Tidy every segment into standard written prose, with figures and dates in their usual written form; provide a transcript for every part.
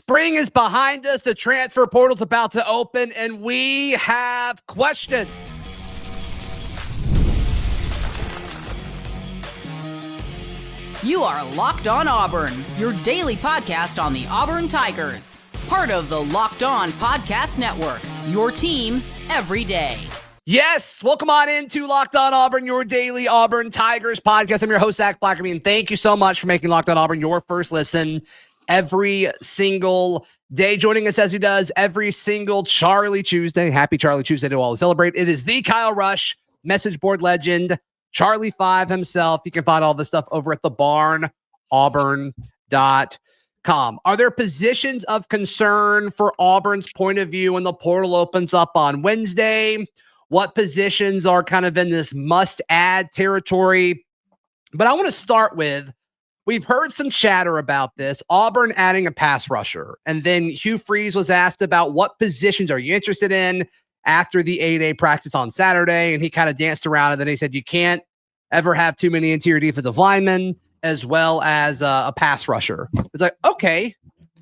Spring is behind us. The transfer portal's about to open, and we have questions. You are Locked On Auburn, your daily podcast on the Auburn Tigers. Part of the Locked On Podcast Network, your team every day. Yes, welcome on into Locked On Auburn, your daily Auburn Tigers podcast. I'm your host, Zac Blackerby, and thank you so much for making Locked On Auburn your first listen every single day. Joining us as he does every single Charlie Tuesday. Happy Charlie Tuesday to all who celebrate. It is the Kyle Rush, message board legend, Charlie 5 himself. You can find all this stuff over at thebarnauburn.com. Are there positions of concern for Auburn's point of view when the portal opens up on Wednesday? What positions are kind of in this must-add territory? But I want to start with, we've heard some chatter about this, Auburn adding a pass rusher. And then Hugh Freeze was asked about what positions are you interested in after the 8A practice on Saturday. And he kind of danced around it. And then he said, you can't ever have too many interior defensive linemen as well as a pass rusher. It's like, okay,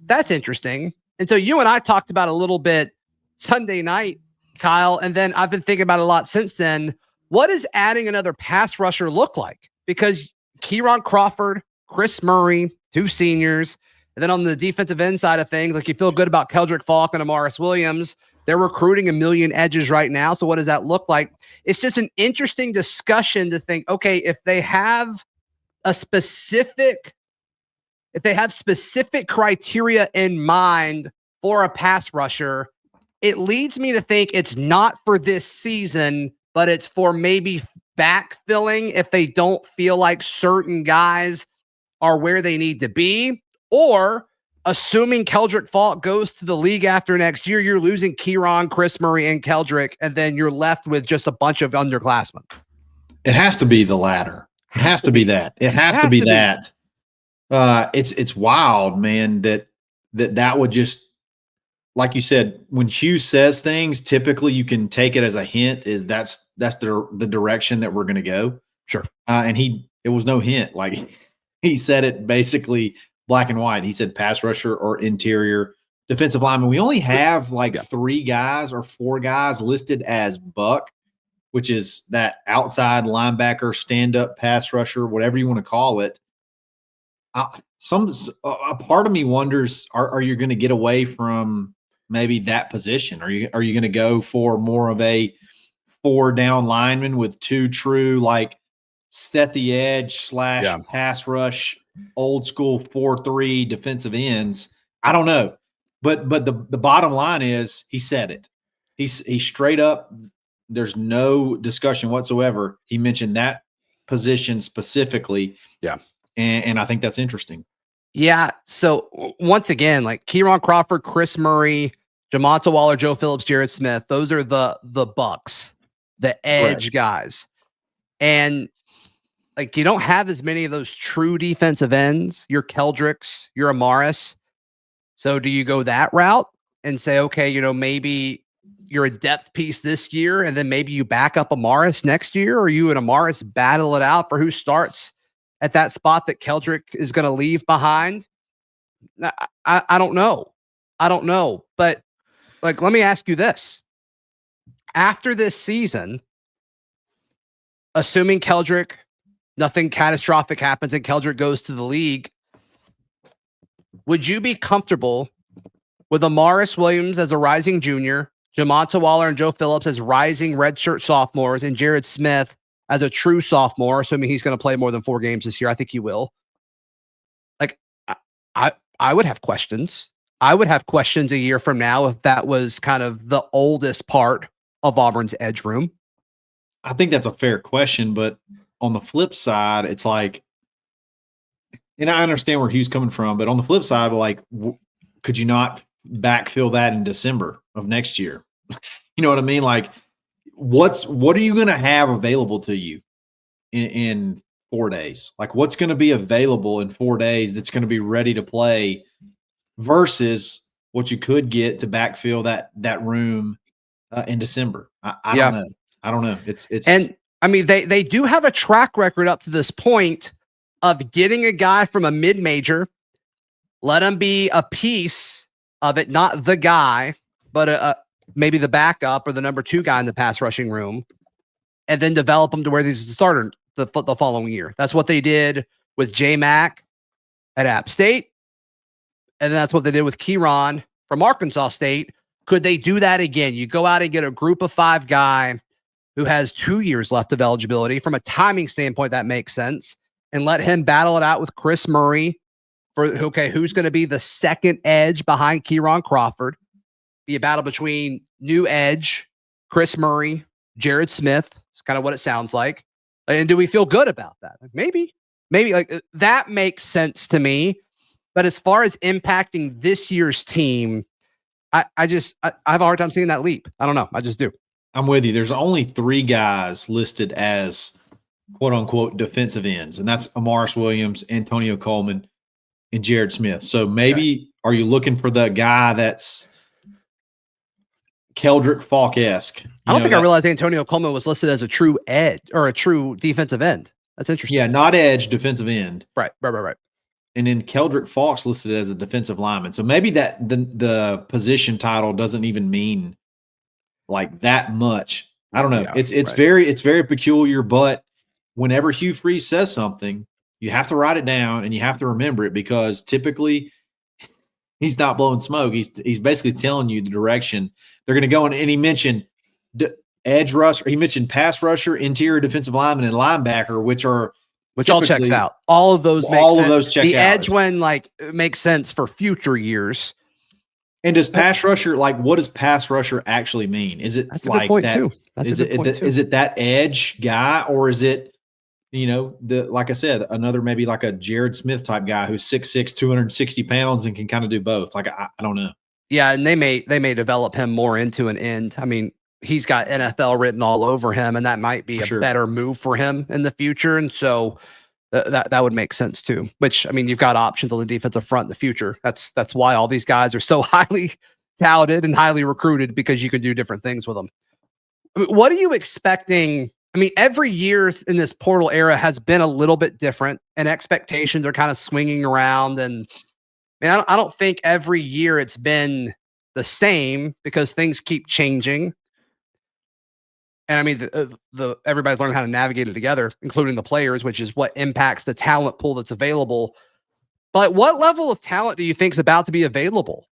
that's interesting. And so you and I talked about a little bit Sunday night, Kyle, and then I've been thinking about it a lot since then. What does adding another pass rusher look like? Because Kieron Crawford, Chris Murray, two seniors, and then on the defensive end side of things, like you feel good about Keldrick Falk and Amaris Williams. They're recruiting a million edges right now. So what does that look like? It's just an interesting discussion to think, okay, if they have specific criteria in mind for a pass rusher, it leads me to think it's not for this season, but it's for maybe backfilling if they don't feel like certain guys are where they need to be, or assuming Keldrick Falk goes to the league after next year, you're losing Kieron, Chris Murray, and Keldrick, and then you're left with just a bunch of underclassmen. It has to be the latter. It has to be that. It has to be that. It's wild, man, that would just, like you said, when Hugh says things, typically you can take it as a hint is that's the direction that we're going to go. Sure. And it was no hint. Like he said it basically black and white. He said pass rusher or interior defensive lineman. We only have three guys or four guys listed as buck, which is that outside linebacker, stand-up pass rusher, whatever you want to call it. A part of me wonders, are you going to get away from maybe that position? Are you going to go for more of a 4-down lineman with two true, like set the edge / pass rush, old school 4-3 defensive ends? I don't know. But the bottom line is he said it. He's straight up. There's no discussion whatsoever. He mentioned that position specifically. Yeah. And I think that's interesting. Yeah. So once again, like Kieron Crawford, Chris Murray, Jamonta Waller, Joe Phillips, Jared Smith, those are the bucks, the edge guys. And like you don't have as many of those true defensive ends. Your Keldricks, your Amaris. So do you go that route and say, okay, maybe you're a depth piece this year, and then maybe you back up Amaris next year, or you and Amaris battle it out for who starts at that spot that Keldrick is going to leave behind? I don't know. But like, let me ask you this. After this season, assuming Keldrick, nothing catastrophic happens and Keldrick goes to the league, would you be comfortable with Amaris Williams as a rising junior, Jamonta Waller and Joe Phillips as rising redshirt sophomores, and Jared Smith as a true sophomore, assuming he's going to play more than 4 games this year? I think he will. Like, I would have questions. I would have questions a year from now if that was kind of the oldest part of Auburn's edge room. I think that's a fair question, but on the flip side, it's like, and I understand where Hugh's coming from, but on the flip side, like, could you not backfill that in December of next year? You know what I mean? Like, what are you going to have available to you in 4 days? Like, what's going to be available in 4 days that's going to be ready to play versus what you could get to backfill that room in December? I don't know. I don't know. It's and I mean they do have a track record up to this point of getting a guy from a mid-major, let him be a piece of it, not the guy, but maybe the backup or the number 2 guy in the pass rushing room, and then develop him to where he's a starter the following year. That's what they did with J-Mac at App State, and that's what they did with Kieran from Arkansas State. Could they do that again? You go out and get a group of 5 guy who has 2 years left of eligibility. From a timing standpoint, that makes sense. And let him battle it out with Chris Murray for, okay, who's going to be the second edge behind Kieran Crawford? Be a battle between new edge, Chris Murray, Jared Smith. It's kind of what it sounds like. And do we feel good about that? Like maybe like that makes sense to me. But as far as impacting this year's team, I have a hard time seeing that leap. I don't know. I just do. I'm with you. There's only 3 guys listed as quote unquote defensive ends, and that's Amaris Williams, Antonio Coleman, and Jared Smith. So maybe are you looking for the guy that's Keldrick Falk-esque? I don't think I realized Antonio Coleman was listed as a true edge or a true defensive end. That's interesting. Yeah, not edge, defensive end. Right. And then Keldrick Falk's listed as a defensive lineman. So maybe that the position title doesn't even mean like that much. I don't know. Yeah, it's very peculiar, but whenever Hugh Freeze says something, you have to write it down and you have to remember it, because typically he's not blowing smoke. He's basically telling you the direction they're going to go in. And he mentioned edge rusher. He mentioned pass rusher, interior defensive lineman, and linebacker, which all checks out. All of those make sense. Of those check the out. Edge one makes sense for future years. And does pass rusher, what does pass rusher actually mean? Is it That's a good point that? Too. That's is a good point too. Is it that edge guy, or is it, like I said, another maybe like a Jared Smith type guy who's 6'6", 260 pounds and can kind of do both? I don't know. Yeah, and they may develop him more into an end. I mean, he's got NFL written all over him, and that might be better move for him in the future. And so that would make sense too. Which, I mean, you've got options on the defensive front in the future. That's why all these guys are so highly touted and highly recruited, because you can do different things with them. I mean, what are you expecting? I mean, every year in this portal era has been a little bit different, and expectations are kind of swinging around. And I don't think every year it's been the same, because things keep changing. And I mean, everybody's learning how to navigate it together, including the players, which is what impacts the talent pool that's available. But what level of talent do you think is about to be available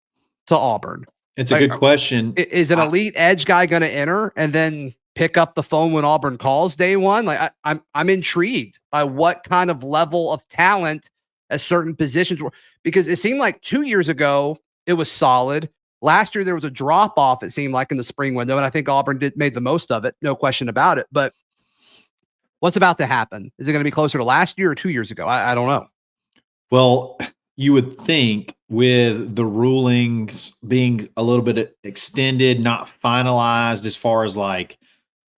to Auburn? It's a good question. Is an elite edge guy going to enter and then pick up the phone when Auburn calls day one? I'm intrigued by what kind of level of talent at certain positions were, because it seemed like 2 years ago it was solid. Last year, there was a drop-off, it seemed like, in the spring window, and I think Auburn made the most of it, no question about it. But what's about to happen? Is it going to be closer to last year or 2 years ago? I don't know. Well, you would think with the rulings being a little bit extended, not finalized as far as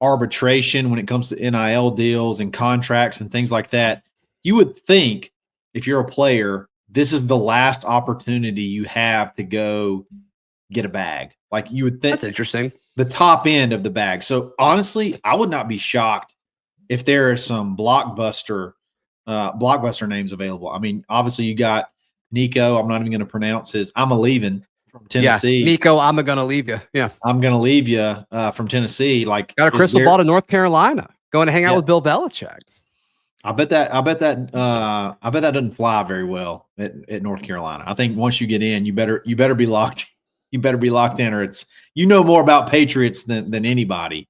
arbitration when it comes to NIL deals and contracts and things like that, you would think if you're a player, this is the last opportunity you have to go get a bag. You would think that's interesting. The top end of the bag. So honestly, I would not be shocked if there are some blockbuster names available. I mean, obviously you got Nico. I'm not even going to pronounce his. I'm a leaving from Tennessee. Yeah, Nico, I'm going to leave you. Yeah, I'm going to leave you from Tennessee. Got a crystal ball to North Carolina. Going to hang out with Bill Belichick. I bet that doesn't fly very well at North Carolina. I think once you get in, you better be locked. You better be locked in, or it's more about Patriots than anybody.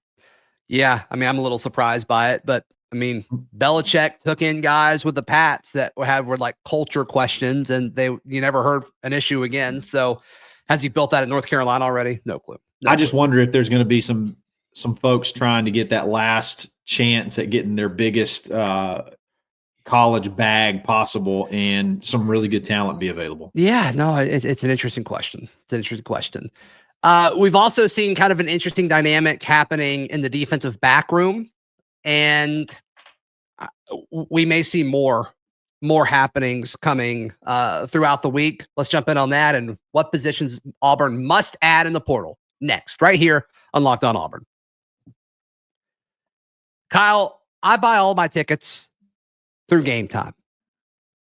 Yeah, I mean, I'm a little surprised by it, but I mean, Belichick took in guys with the Pats that were culture questions, and you never heard an issue again. So, has he built that in North Carolina already? No clue. I just wonder if there's going to be some folks trying to get that last chance at getting their biggest college bag possible, and some really good talent be available. Yeah, no, it's an interesting question. We've also seen kind of an interesting dynamic happening in the defensive back room, and we may see more happenings coming throughout the week. Let's jump in on that and what positions Auburn must add in the portal next, right here on Locked On Auburn. Kyle, I buy all my tickets through Game Time.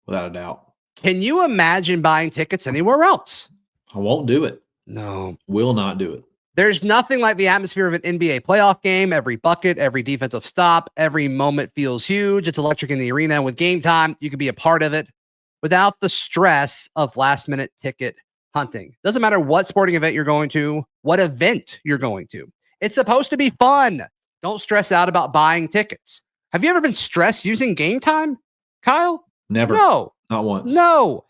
Without a doubt. Can you imagine buying tickets anywhere else? I won't do it. No. Will not do it. There's nothing like the atmosphere of an NBA playoff game. Every bucket, every defensive stop, every moment feels huge. It's electric in the arena. With Game Time, you can be a part of it without the stress of last-minute ticket hunting. Doesn't matter what sporting event you're going to, what event you're going to. It's supposed to be fun. Don't stress out about buying tickets. Have you ever been stressed using Game Time, Kyle? Never. No. Not once. No.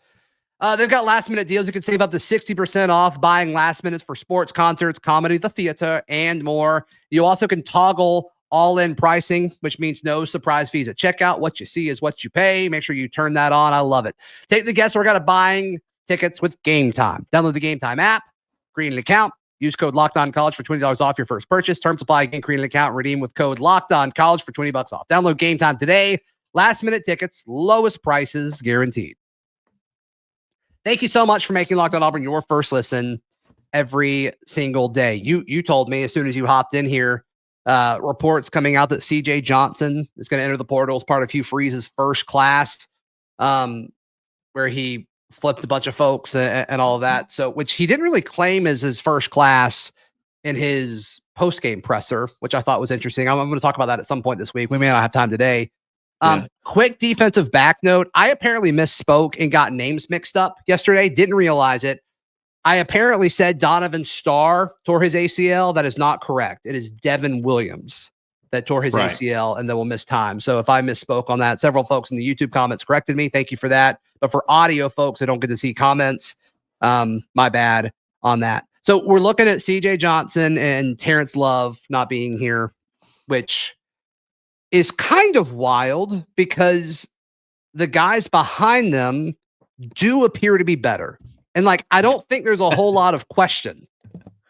They've got last-minute deals. You can save up to 60% off buying last minutes for sports, concerts, comedy, the theater, and more. You also can toggle all-in pricing, which means no surprise fees at checkout. What you see is what you pay. Make sure you turn that on. I love it. Take the guesswork out of buying tickets with Game Time. Download the Game Time app, create an account, use code LOCKEDONCollege for $20 off your first purchase. Terms apply. Again, create an account, redeem with code LOCKEDONCollege for $20 off. Download Game Time today. Last-minute tickets, lowest prices guaranteed. Thank you so much for making Locked On Auburn your first listen every single day. You told me as soon as you hopped in here, reports coming out that CJ Johnson is going to enter the portal as part of Hugh Freeze's first class, where he flipped a bunch of folks and all of that. So, which he didn't really claim as his first class in his post-game presser, which I thought was interesting. I'm going to talk about that at some point this week. We may not have time today. Quick defensive back note. I apparently misspoke and got names mixed up yesterday. Didn't realize it. I apparently said Donovan Starr tore his ACL. That is not correct. It is Devin Williams that tore his ACL and then will miss time. So if I misspoke on that, several folks in the YouTube comments corrected me. Thank you for that. But for audio folks, I don't get to see comments. My bad on that. So we're looking at CJ Johnson and Terrence Love not being here, which is kind of wild because the guys behind them do appear to be better. And I don't think there's a whole lot of question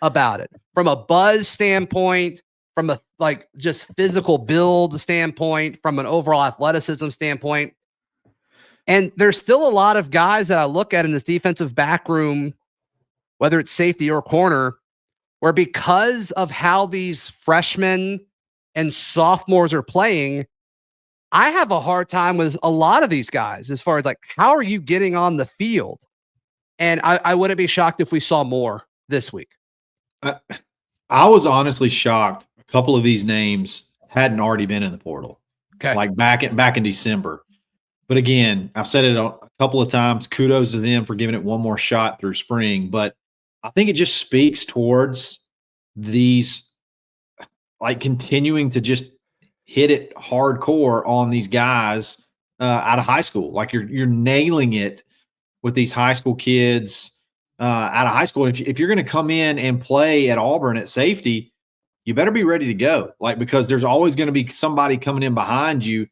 about it from a buzz standpoint, from a just physical build standpoint, from an overall athleticism standpoint. And there's still a lot of guys that I look at in this defensive back room, whether it's safety or corner, where because of how these freshmen and sophomores are playing, I have a hard time with a lot of these guys as far as how are you getting on the field? And I wouldn't be shocked if we saw more this week. I was honestly shocked. A couple of these names hadn't already been in the portal. Okay. Back in December. But again, I've said it a couple of times. Kudos to them for giving it one more shot through spring. But I think it just speaks towards these continuing to just hit it hardcore on these guys out of high school. You're nailing it with these high school kids out of high school. If you're going to come in and play at Auburn at safety, you better be ready to go. Because there's always going to be somebody coming in behind you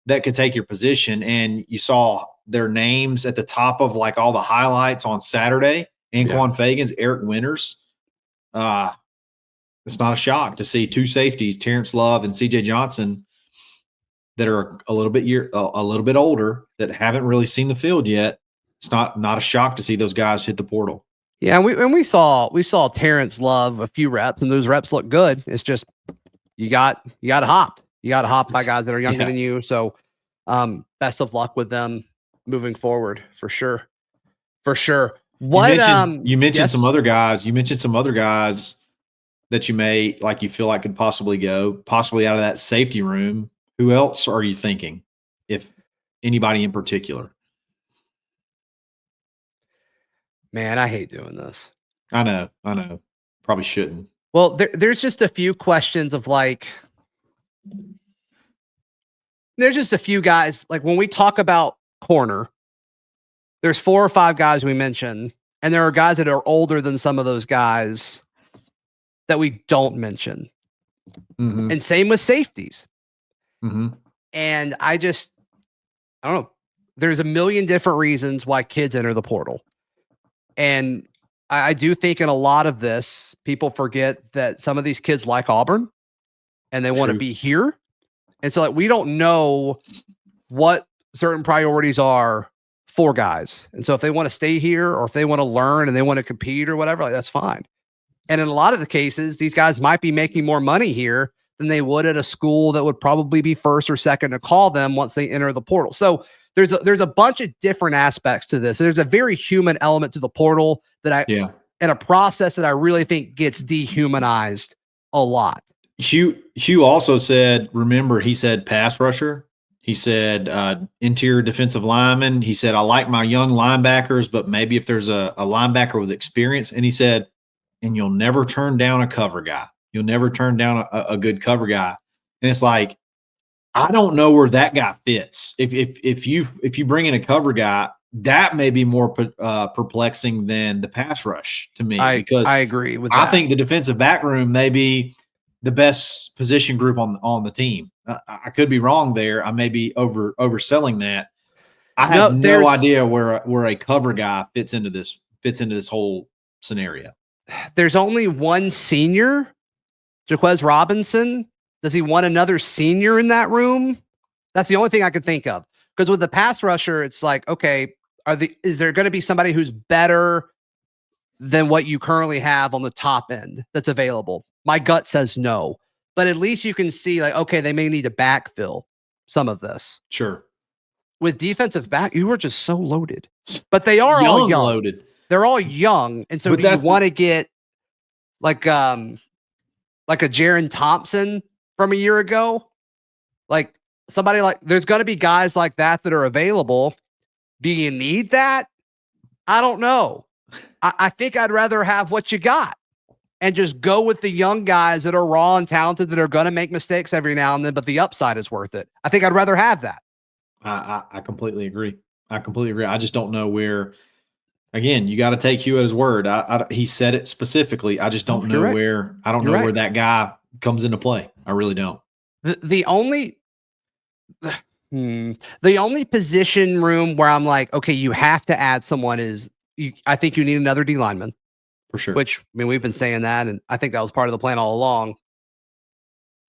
that could take your position. And you saw their names at the top of all the highlights on Saturday. Anquan Fagans, Eric Winters. It's not a shock to see two safeties, Terrence Love and CJ Johnson, that are a little bit older, that haven't really seen the field yet. It's not a shock to see those guys hit the portal. Yeah, and we saw Terrence Love a few reps, and those reps look good. It's just you got hopped. You got hopped by guys that are younger than you. So best of luck with them moving forward for sure. For sure. You mentioned some other guys. You mentioned some other guys that you feel like could possibly go out of that safety room. Who else are you thinking? If anybody in particular? Man, I hate doing this. I know. Probably shouldn't. Well, there's just a few questions of there's just a few guys, when we talk about corner, there's 4 or 5 guys we mentioned, and there are guys that are older than some of those guys that we don't mention. Mm-hmm. And same with safeties. Mm-hmm. And I don't know. There's a million different reasons why kids enter the portal. And I do think in a lot of this, people forget that some of these kids like Auburn and they want to be here. And so we don't know what certain priorities are for guys. And so if they want to stay here or if they want to learn and they want to compete or whatever, that's fine. And in a lot of the cases, these guys might be making more money here than they would at a school that would probably be first or second to call them once they enter the portal. So there's a bunch of different aspects to this. There's a very human element to the portal that and a process that I really think gets dehumanized a lot. Hugh also said, remember, he said pass rusher. He said interior defensive lineman. He said, I like my young linebackers, but maybe if there's a linebacker with experience. And he said, and you'll never turn down a cover guy. You'll never turn down a good cover guy. And it's like, I don't know where that guy fits. If you bring in a cover guy, that may be more perplexing than the pass rush to me. Because I agree with that. I think the defensive back room may be the best position group on the team. I could be wrong there. I may be overselling that. I have no idea where a cover guy fits into this whole scenario. There's only one senior, Jaquez Robinson. Does he want another senior in that room? That's the only thing I could think of. Because with the pass rusher, it's like, okay, is there going to be somebody who's better than what you currently have on the top end that's available? My gut says no. But at least you can see, like, okay, they may need to backfill some of this. Sure. With defensive back, you were just so loaded. But they are all young. Loaded. They're all young. And so do you want to get like a Jaron Thompson from a year ago? Like somebody like, there's going to be guys like that are available. Do you need that? I don't know. I think I'd rather have what you got and just go with the young guys that are raw and talented that are going to make mistakes every now and then, but the upside is worth it. I think I'd rather have that. I completely agree. I just don't know where. Again, you got to take Hugh at his word. He said it specifically. I just don't know where. I don't know where that guy comes into play. I really don't. The only position room where I'm like, okay, you have to add someone is. I think you need another D lineman. For sure. Which, I mean, we've been saying that, and I think that was part of the plan all along.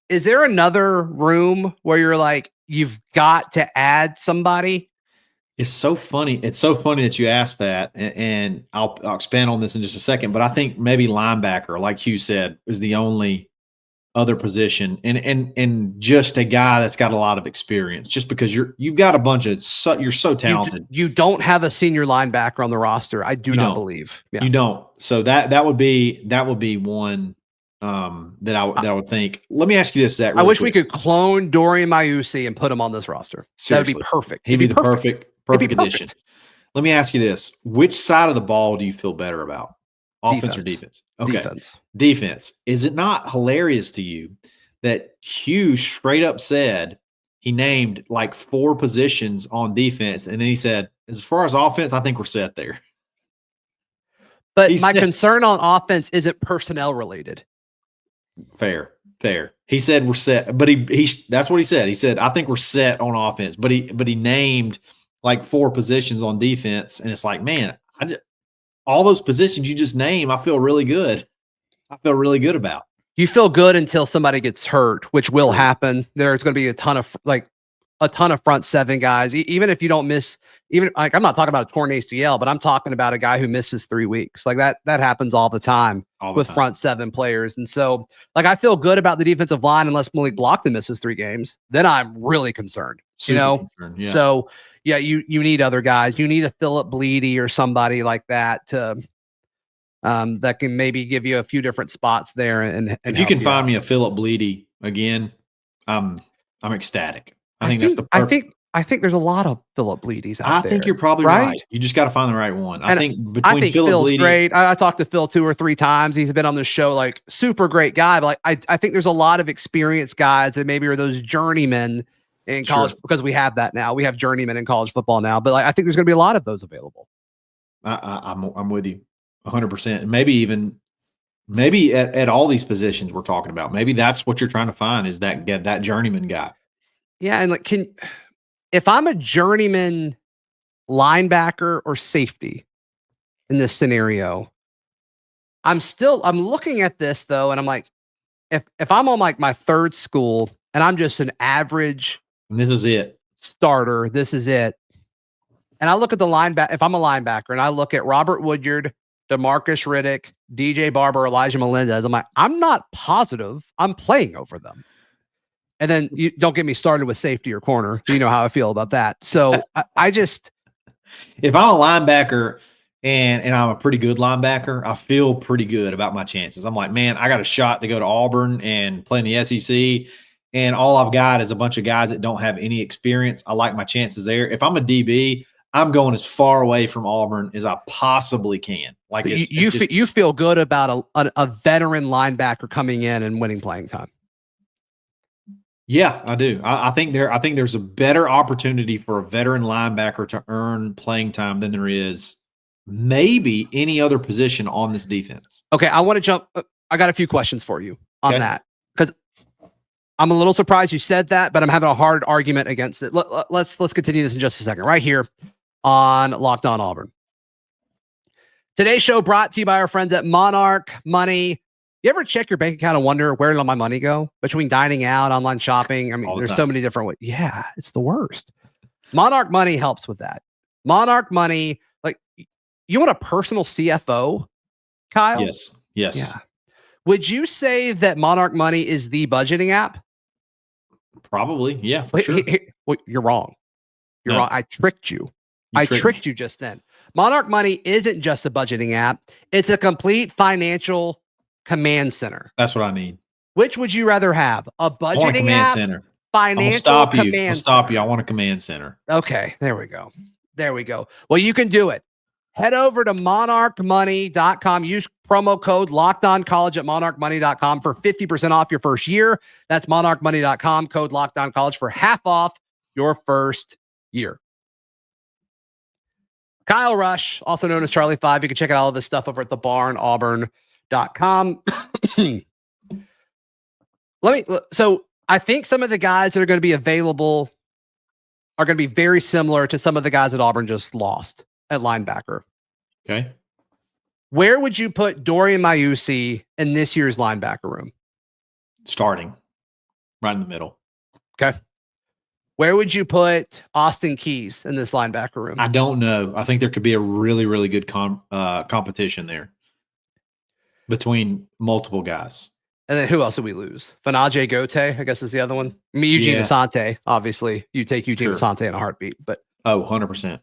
Is there another room where you're like, you've got to add somebody? It's so funny. It's so funny that you asked that, and I'll expand on this in just a second. But I think maybe linebacker, like Hugh said, is the only other position, and just a guy that's got a lot of experience. Just because you've got a bunch of you're so talented. You don't have a senior linebacker on the roster. I do not believe. Yeah. You don't. So that would be one that I would think. Let me ask you this, Zach. I wish we could clone Dorian Maiusi and put him on this roster. Seriously. That would be perfect. He'd be the perfect addition. Let me ask you this. Which side of the ball do you feel better about? Offense or defense? Okay. Defense. Is it not hilarious to you that Hugh straight up said he named like 4 positions on defense, and then he said, as far as offense, I think we're set there. But my concern on offense isn't personnel related. Fair. He said we're set, but he that's what he said. He said, I think we're set on offense, but he named like 4 positions on defense, and it's like, man, all those positions you just named, I feel really good. About. You feel good until somebody gets hurt, which will happen. There's going to be a ton of front 7 guys, even if you don't miss. Even like, I'm not talking about a torn ACL, but I'm talking about a guy who misses 3 weeks. Like that happens all the time with front 7 players. And so, like, I feel good about the defensive line unless Malik Blockton misses 3 games. Then I'm really concerned. Concerned, yeah. So yeah, you need other guys. You need a Philip Bleedy or somebody like that to that can maybe give you a few different spots there. And if you can find me a Philip Bleedy again, I'm ecstatic. I think that's the perfect. I think there's a lot of Philip Bleedies out there. I think you're probably right. You just got to find the right one. I think Philip Phil's Bleedy, great. I talked to Phil 2 or 3 times. He's been on the show, like super great guy. But like I think there's a lot of experienced guys that maybe are those journeymen in college, because we have that now. We have journeymen in college football now. But like I think there's going to be a lot of those available. I'm with you 100%. Maybe at all these positions we're talking about, maybe that's what you're trying to find is that journeyman guy. Yeah, and like if I'm a journeyman linebacker or safety in this scenario, I'm looking at this though, and I'm like, if I'm on like my 3rd school and I'm just an average, and this is it, starter, this is it. And I look at the linebacker, if I'm a linebacker and I look at Robert Woodyard, DeMarcus Riddick, DJ Barber, Elijah Melendez, I'm like, I'm not positive I'm playing over them. And then you don't get me started with safety or corner. You know how I feel about that. So I just, if I'm a linebacker and I'm a pretty good linebacker, I feel pretty good about my chances. I'm like, man, I got a shot to go to Auburn and play in the SEC. And all I've got is a bunch of guys that don't have any experience. I like my chances there. If I'm a DB, I'm going as far away from Auburn as I possibly can. Like you feel good about a veteran linebacker coming in and winning playing time. Yeah, I do. I think there's a better opportunity for a veteran linebacker to earn playing time than there is maybe any other position on this defense. Okay, I want to jump. I got a few questions for you on that because I'm a little surprised you said that, but I'm having a hard argument against it. Let's continue this in just a second. Right here on Locked On Auburn. Today's show brought to you by our friends at Monarch Money. You ever check your bank account and wonder where did all my money go between dining out, online shopping? I mean, there's so many different ways. Yeah, it's the worst. Monarch Money helps with that. Monarch Money, like, you want a personal CFO, Kyle? Yes. Yeah. Would you say that Monarch Money is the budgeting app? Probably. Yeah, for sure. You're wrong. You're wrong. I tricked you. I tricked you just then. Monarch Money isn't just a budgeting app. It's a complete financial command center. That's what I need. Which would you rather have? A budgeting app? Center. Financial command I'll stop you. I want a command center. Okay, there we go. Well, you can do it. Head over to monarchmoney.com. Use promo code LockedOnCollege at monarchmoney.com for 50% off your first year. That's monarchmoney.com, code LockedOnCollege for half off your first year. Kyle Rush, also known as Charlie 5. You can check out all of this stuff over at thebarnauburn.com. So I think some of the guys that are going to be available are going to be very similar to some of the guys that Auburn just lost at linebacker. Okay. Where would you put Dorian Mayusi in this year's linebacker room? Starting right in the middle. Okay. Where would you put Austin Keys in this linebacker room? I don't know. I think there could be a really, really good competition there between multiple guys. And then who else did we lose? Fanaje Gote, I guess, is the other one. I mean, Eugene Asante, obviously. You take Eugene Asante in a heartbeat, but 100%.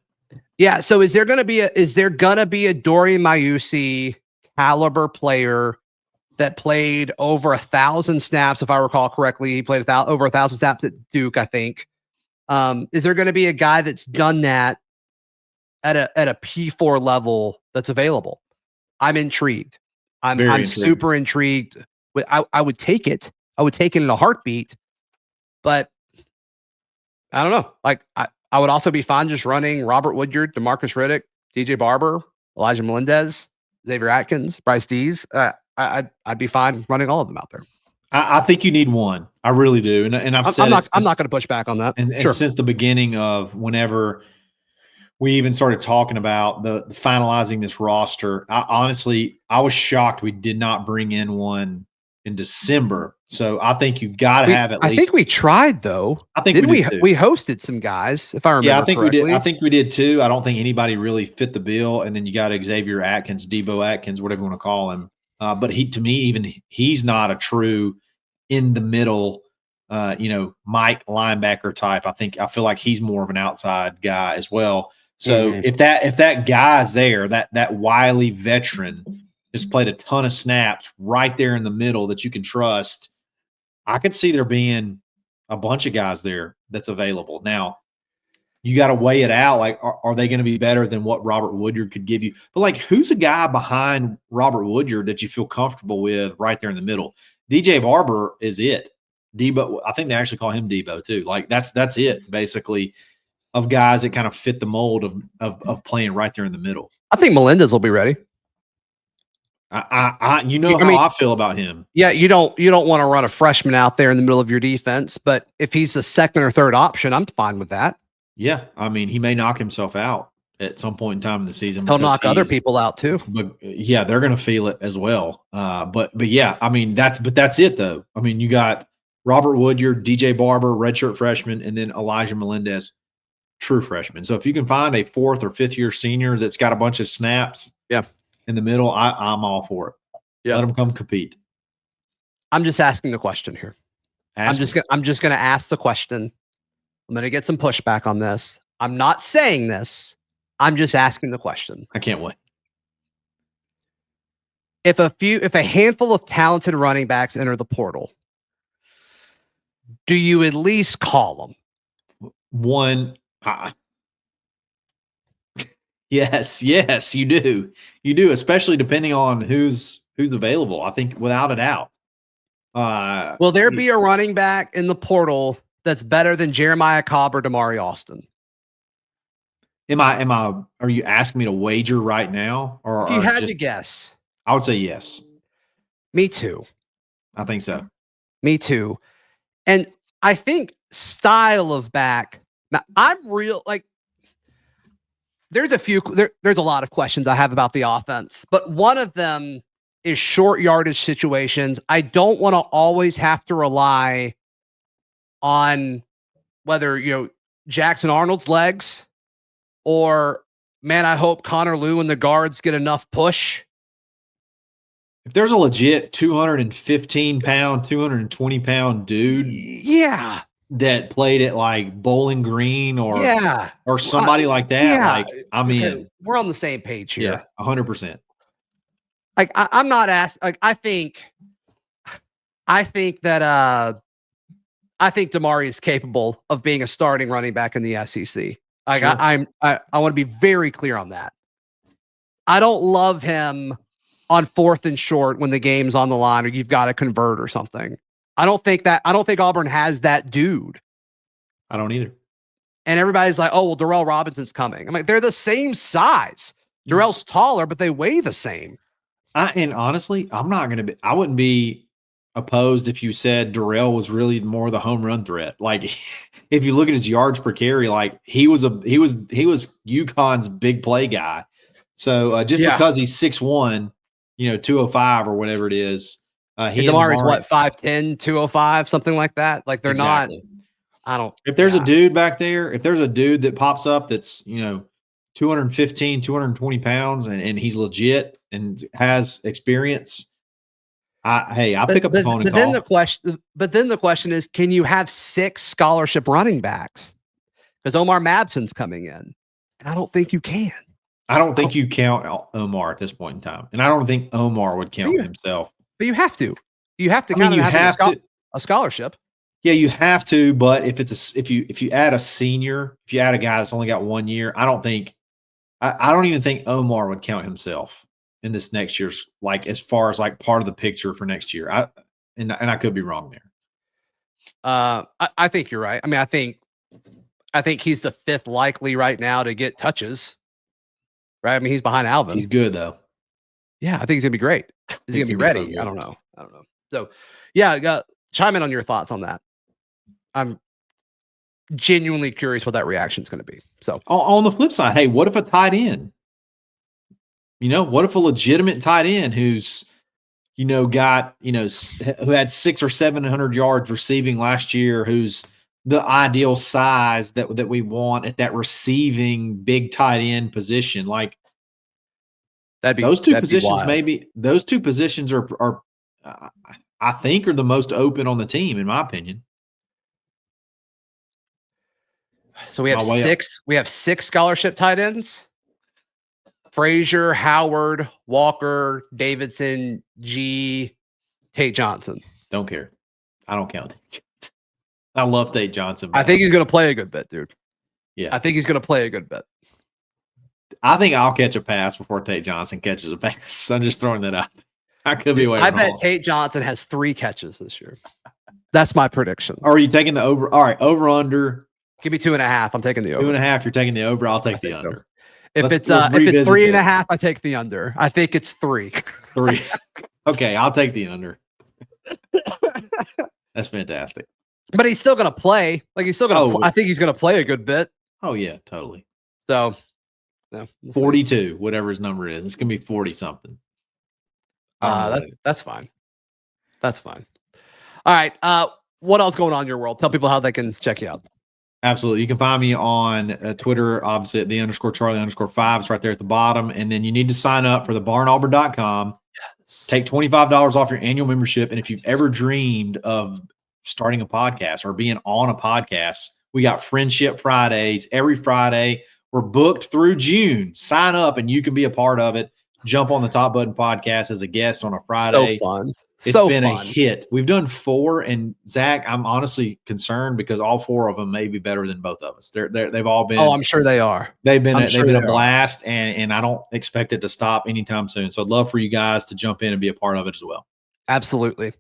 Yeah. So is there gonna be a Dorian Mayusi caliber player that played over 1,000 snaps, if I recall correctly? He played over 1,000 snaps at Duke, I think. Is there going to be a guy that's done that at a P4 level that's available? I'm intrigued. I'm super intrigued. I would take it. I would take it in a heartbeat, but I don't know. Like I would also be fine just running Robert Woodyard, DeMarcus Riddick, DJ Barber, Elijah Melendez, Xavier Atkins, Bryce Dees. I'd be fine running all of them out there. I think you need one. I really do. And I've said I'm not going to push back on that. And since the beginning of whenever we even started talking about the finalizing this roster, I was shocked we did not bring in one in December. So I think you got to have at least. I think we tried though. I think we hosted some guys, if I remember. Yeah, I think correctly. we did. I think we did too. I don't think anybody really fit the bill. And then you got Xavier Atkins, Debo Atkins, whatever you want to call him. But he's not a true in the middle, Mike linebacker type. I feel like he's more of an outside guy as well. So if that guy's there, that wily veteran has played a ton of snaps right there in the middle that you can trust, I could see there being a bunch of guys there that's available. Now, you got to weigh it out. Like, are they going to be better than what Robert Woodyard could give you? But like, who's a guy behind Robert Woodyard that you feel comfortable with right there in the middle? DJ Barber is it. Debo, I think they actually call him Debo too. Like that's it basically of guys that kind of fit the mold of playing right there in the middle. I think Melendez will be ready. I feel about him. Yeah, you don't want to run a freshman out there in the middle of your defense, but if he's the second or third option, I'm fine with that. Yeah, I mean, he may knock himself out at some point in time in the season. He'll knock other people out too. But yeah, they're going to feel it as well. But yeah, I mean, that's it though. I mean, you got Robert Woodyard, DJ Barber, redshirt freshman, and then Elijah Melendez, true freshman. So if you can find a 4th or 5th year senior that's got a bunch of snaps, in the middle, I'm all for it. Yeah, let them come compete. I'm just asking the question here. I'm just gonna ask the question. I'm gonna get some pushback on this. I'm not saying this. I'm just asking the question. I can't wait. If a handful of talented running backs enter the portal, do you at least call them? One, yes, you do. You do, especially depending on who's available. I think without a doubt. Will there be a running back in the portal that's better than Jeremiah Cobb or Damari Austin? Are you asking me to wager right now? Or if you had to guess, I would say yes. Me too. I think so. Me too. And I think style of back. Now, I'm real like. There's a lot of questions I have about the offense, but one of them is short yardage situations. I don't want to always have to rely on whether, Jackson Arnold's legs or, man, I hope Connor Lew and the guards get enough push. If there's a legit 215-pound, 220-pound dude, yeah, that played at like Bowling Green or somebody like that, I'm in. We're on the same page here. Yeah, 100%. Like I'm not asked. Like I think that I think Damari is capable of being a starting running back in the SEC. Like sure. I want to be very clear on that. I don't love him on 4th and short when the game's on the line or you've got to convert or something. I don't think Auburn has that dude. I don't either. And everybody's like, oh, well, Darrell Robinson's coming. I'm like, they're the same size. Darrell's taller, but they weigh the same. And honestly, I wouldn't be opposed if you said Darrell was really more the home run threat. Like if you look at his yards per carry, like he was UConn's big play guy. So because he's 6'1", 205 or whatever it is. Damari's what, 5'10", 205, something like that. Like they're exactly. not. If there's a dude back there, if there's a dude that pops up that's 215, 220 pounds, and he's legit and has experience, I pick up the phone and call. Then the question is, can you have 6 scholarship running backs? Because Omar Mabson's coming in, and I don't think you can. I don't think you count Omar at this point in time, and I don't think Omar would count himself. But you have to. You have to have a scholarship. Yeah, you have to. But if you add a senior, if you add a guy that's only got 1 year, I don't even think Omar would count himself in this next year's, like as far as like part of the picture for next year. I could be wrong there. I think you're right. I mean, I think he's the 5th likely right now to get touches. Right? I mean, he's behind Alvin. He's good though. Yeah, I think he's gonna be great. Is he gonna be ready? I don't know. So, yeah, chime in on your thoughts on that. I'm genuinely curious what that reaction is going to be. So, on the flip side, hey, what if a tight end? What if a legitimate tight end who's, got, who had 600 or 700 yards receiving last year, who's the ideal size that we want at that receiving big tight end position, like. Those two positions are I think are the most open on the team, in my opinion. So we have six scholarship tight ends: Frazier, Howard, Walker, Davidson, Tate Johnson. Don't care. I don't count. I love Tate Johnson. I think he's going to play a good bit, dude. Yeah, I think he's going to play a good bit. I think I'll catch a pass before Tate Johnson catches a pass. I'm just throwing that out. I could be way wrong. I bet Tate Johnson has 3 catches this year. That's my prediction. Are you taking the over? All right, over under. Give me 2.5. I'm taking the over. 2.5. You're taking the over. I'll take the under. So. If it's 3.5, I take the under. I think it's 3. 3. Okay, I'll take the under. That's fantastic. But he's still going to play. Like he's still going to. I think he's going to play a good bit. Oh yeah, totally. So. No, 42, whatever his number is. It's going to be 40 something. That's fine. That's fine. All right. What else going on in your world? Tell people how they can check you out. Absolutely. You can find me on Twitter, obviously at _Charlie_5. It's right there at the bottom. And then you need to sign up for the barnauburn.com. Yes. Take $25 off your annual membership. And if you've ever dreamed of starting a podcast or being on a podcast. We got Friendship Fridays every Friday. We're booked through June. Sign up and you can be a part of it. Jump on the Top Button Podcast as a guest on a Friday. So fun. It's been a hit. We've done 4, and Zach, I'm honestly concerned because all 4 of them may be better than both of us. They've all been. Oh, I'm sure they are. They've been a blast, and I don't expect it to stop anytime soon. So I'd love for you guys to jump in and be a part of it as well. Absolutely.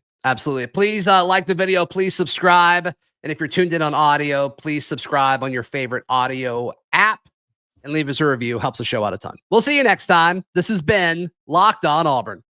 Please like the video. Please subscribe. And if you're tuned in on audio, please subscribe on your favorite audio app and leave us a review. Helps the show out a ton. We'll see you next time. This has been Locked On Auburn.